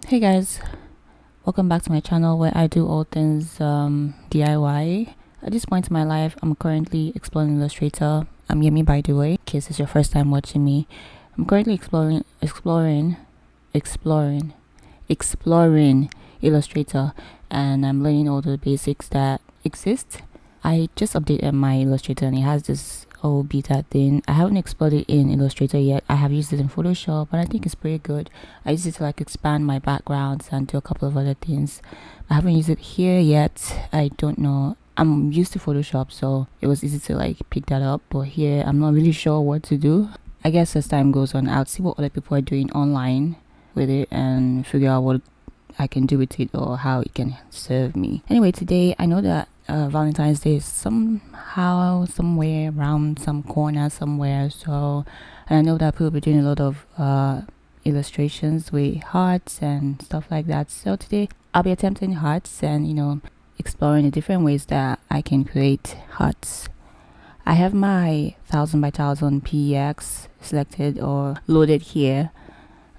Hey guys, welcome back to my channel where I do all things DIY. At this point in my life, I'm currently exploring Illustrator. I'm Yemi, by the way, in case it's your first time watching me. I'm currently exploring Illustrator, and I'm learning all the basics that exist. I just updated my Illustrator and it has this old beta thing. I haven't explored it in Illustrator yet. I have used it in Photoshop, but I think it's pretty good. I use it to like expand my backgrounds and do a couple of other things. I haven't used it here yet. I don't know. I'm used to Photoshop, so it was easy to like pick that up, but here I'm not really sure what to do. I guess as time goes on, I'll see what other people are doing online with it and figure out what I can do with it or how it can serve me. Anyway, today I know that Valentine's Day is somehow, somewhere around some corner somewhere. So, and I know that people be doing a lot of illustrations with hearts and stuff like that. So today I'll be attempting hearts and exploring the different ways that I can create hearts. I have my 1000 by 1000 PEX selected or loaded here.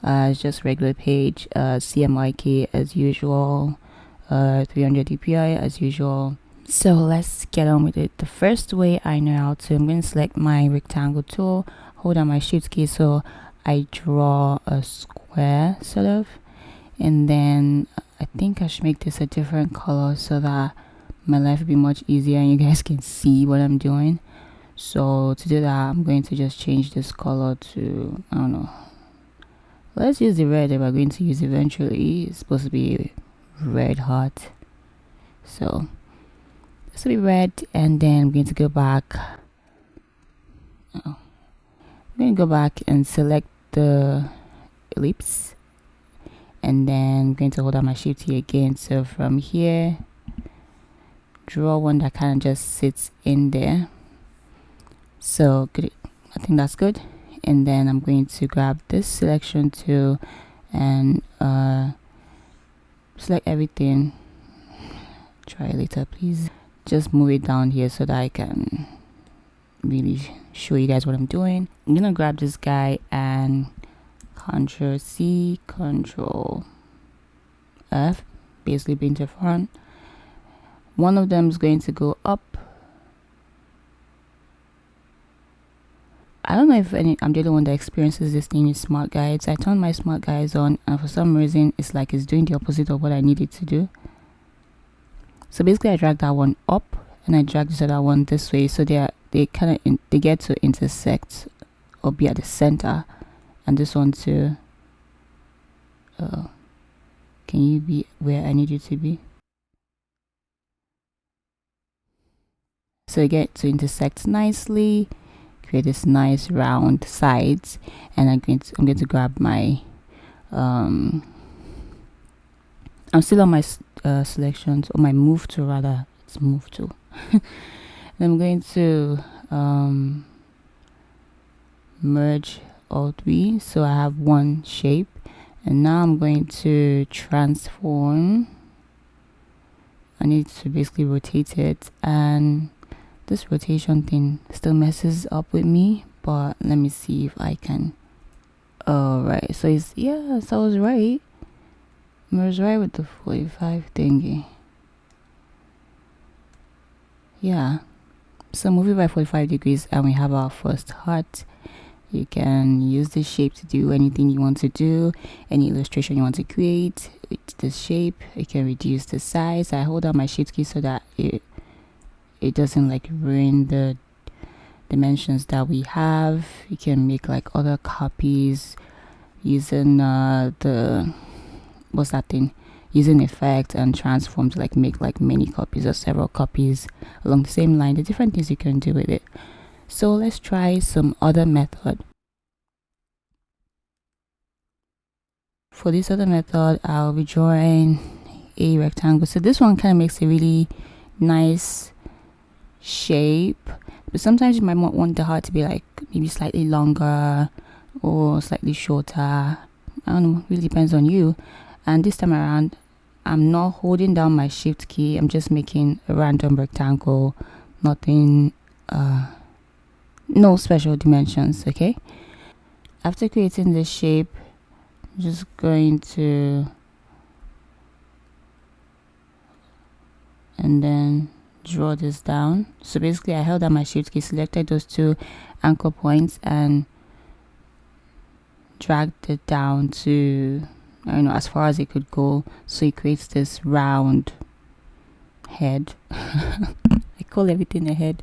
It's just regular page, CMYK as usual, 300 DPI as usual. So let's get on with it. The first way I know how to, I'm going to select my rectangle tool, hold down my shift key so I draw a square sort of, and then I think I should make this a different color so that my life will be much easier and you guys can see what I'm doing. So to do that, I'm going to just change this color to, I don't know, let's use the red that we're going to use eventually. It's supposed to be red heart, so this will be red. And then I'm going to go back. I'm going to go back and select the ellipse, and then I'm going to hold down my shift key again. So from here, draw one that kind of just sits in there. So good, I think that's good. And then I'm going to grab this selection tool and select everything. Try later, please. Just move it down here so that I can really show you guys what I'm doing. I'm gonna grab this guy and Ctrl C, Ctrl F, basically bring to front. One of them is going to go up. I don't know if I'm the only one that experiences this thing with smart guides. I turned my smart guides on and for some reason it's like it's doing the opposite of what I needed to do. So basically I drag that one up and I drag this other one this way, so they kind of they get to intersect or be at the center, and this one too. Can you be where I need you to be? So they get to intersect nicely, create this nice round sides. And I'm going to grab my I'm still on my selections, or my move tool rather. It's move tool. Then I'm going to merge all three so I have one shape. And now I'm going to transform. I need to basically rotate it, and this rotation thing still messes up with me, but let me see if I can. Alright, so it's, yes, I was right. I was right with the 45 thingy. Yeah, so move it by 45 degrees and we have our first heart. You can use this shape to do anything you want to do, any illustration you want to create with this shape. You can reduce the size. I hold down my shift key so that it doesn't like ruin the dimensions that we have. You can make like other copies using using effect and transform to like make like many copies or several copies along the same line. The different things you can do with it. So let's try some other method. For this other method, I'll be drawing a rectangle. So this one kind of makes a really nice shape, but sometimes you might want the heart to be like maybe slightly longer or slightly shorter. I don't know, really depends on you. And this time around, I'm not holding down my shift key. I'm just making a random rectangle, nothing no special dimensions. Okay, after creating this shape, I'm just going to and then draw this down. So basically I held down my shift key, selected those two anchor points, and dragged it down to, I don't know, as far as it could go, so it creates this round head. I call everything a head.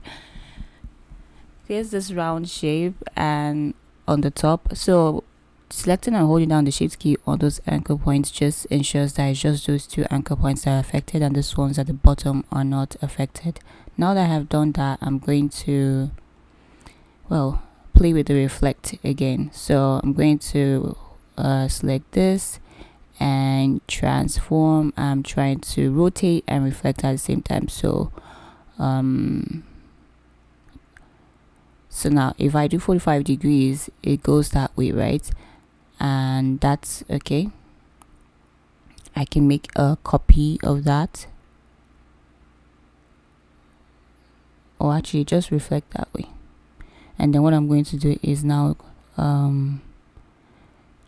Here's this round shape, and on the top, so selecting and holding down the shift key on those anchor points just ensures that it's just those two anchor points that are affected, and these ones at the bottom are not affected. Now that I have done that, I'm going to, well, play with the reflect again. So I'm going to select this and transform. I'm trying to rotate and reflect at the same time. So so now if I do 45 degrees, it goes that way, right? And that's okay. I can make a copy of that, or actually just reflect that way. And then what I'm going to do is now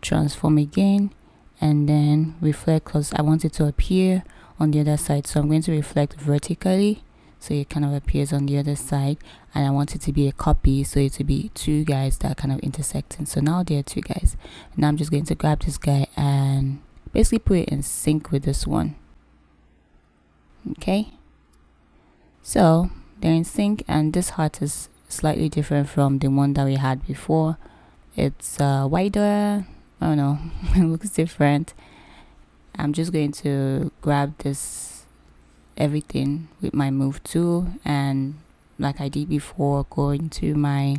transform again and then reflect, because I want it to appear on the other side. So I'm going to reflect vertically, so it kind of appears on the other side, and I want it to be a copy, so it to be two guys that are kind of intersecting. So now there are two guys. Now I'm just going to grab this guy and basically put it in sync with this one. Okay, so they're in sync, and this heart is slightly different from the one that we had before. It's wider, I don't know, it looks different. I'm just going to grab this everything with my move tool, and like I did before, go into my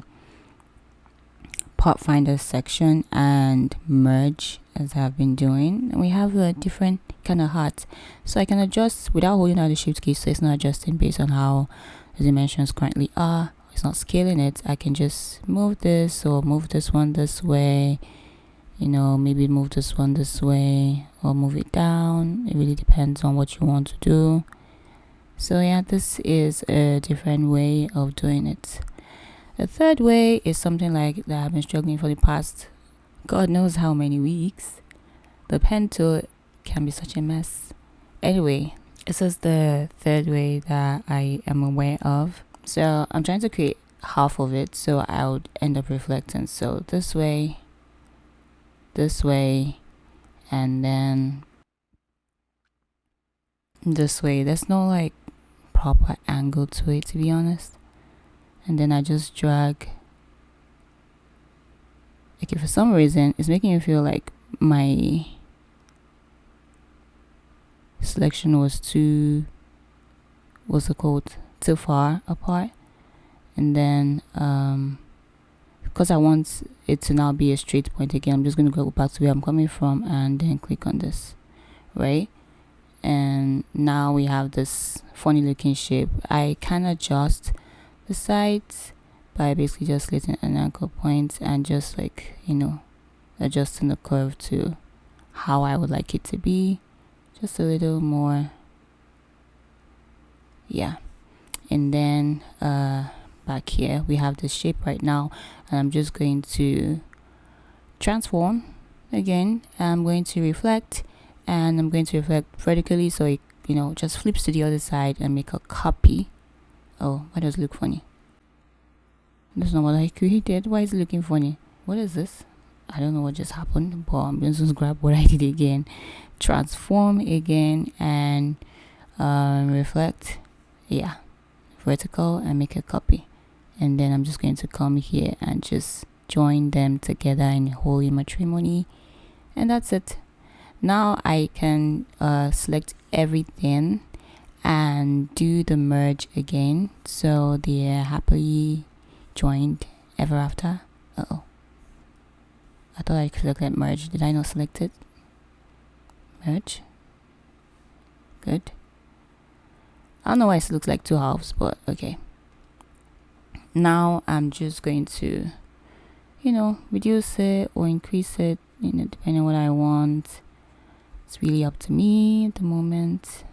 part finder section and merge, as I've been doing. And we have a different kind of heart, so I can adjust without holding down the shift key, so it's not adjusting based on how the dimensions currently are. It's not scaling it. I can just move this, or move this one this way, you know, maybe move this one this way, or move it down. It really depends on what you want to do. So yeah, this is a different way of doing it. The third way is something like that I've been struggling for the past God knows how many weeks. The pen tool can be such a mess. Anyway, this is the third way that I am aware of. So I'm trying to create half of it, so I would end up reflecting. So this way, and then this way. There's no like proper angle to it, to be honest. And then I just drag. Okay, for some reason it's making me feel like my selection was too, what's it called, too far apart. And then because I want it to now be a straight point again, I'm just going to go back to where I'm coming from and then click on this, right? And now we have this funny looking shape. I can adjust the sides by basically just selecting an anchor point and just, like, you know, adjusting the curve to how I would like it to be, just a little more, yeah. And then back here we have this shape right now, and I'm just going to transform again. I'm going to reflect, and I'm going to reflect vertically, so it, you know, just flips to the other side and make a copy. Oh, why does it look funny? That's not what I created. Why is it looking funny? What is this? I don't know what just happened, but I'm going to grab what I did again, transform again, and reflect, yeah, vertical, and make a copy. And then I'm just going to come here and just join them together in holy matrimony, and that's it. Now I can select everything and do the merge again, so they're happily joined ever after. Uh-oh, I thought I selected merge. Did I not select it? Merge. Good. I don't know why it looks like two halves, but okay. Now I'm just going to, you know, reduce it or increase it, you know, depending on what I want. It's really up to me at the moment.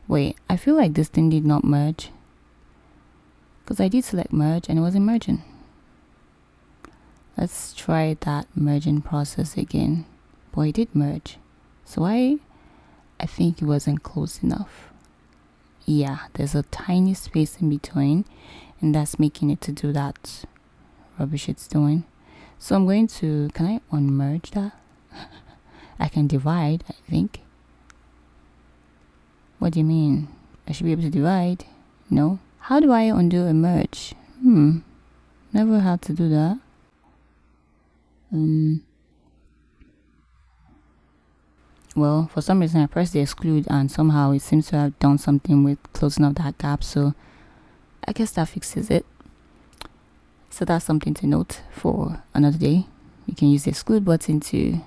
Wait, I feel like this thing did not merge, because I did select merge and it wasn't merging. Let's try that merging process again. Boy, it did merge. So I think it wasn't close enough. yeah, there's a tiny space in between, and that's making it to do that rubbish it's doing. So I'm going to, can I unmerge that? I can divide, I think. What do you mean? I should be able to divide. No. How do I undo a merge? Never had to do that. Well, for some reason I pressed the exclude and somehow it seems to have done something with closing up that gap, so I guess that fixes it. So that's something to note for another day. You can use the exclude button to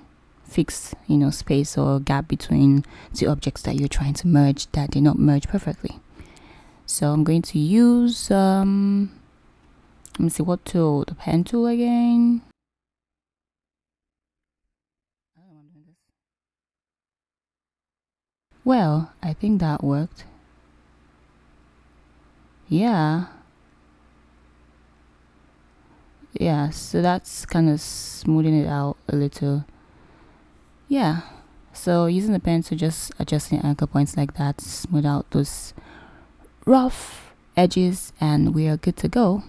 fix, space or gap between two objects that you're trying to merge that did not merge perfectly. So I'm going to use let me see, what tool? The pen tool again. Well, I think that worked. Yeah, so that's kind of smoothing it out a little. Yeah, so using the pen to just adjusting anchor points like that, smooth out those rough edges, and we are good to go.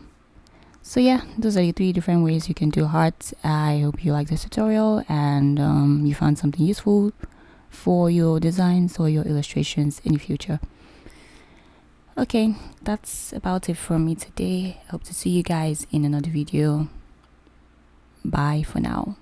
So yeah, those are the 3 different ways you can do hearts. I hope you like this tutorial and you found something useful for your designs or your illustrations in the future. Okay, that's about it from me today. I hope to see you guys in another video. Bye for now.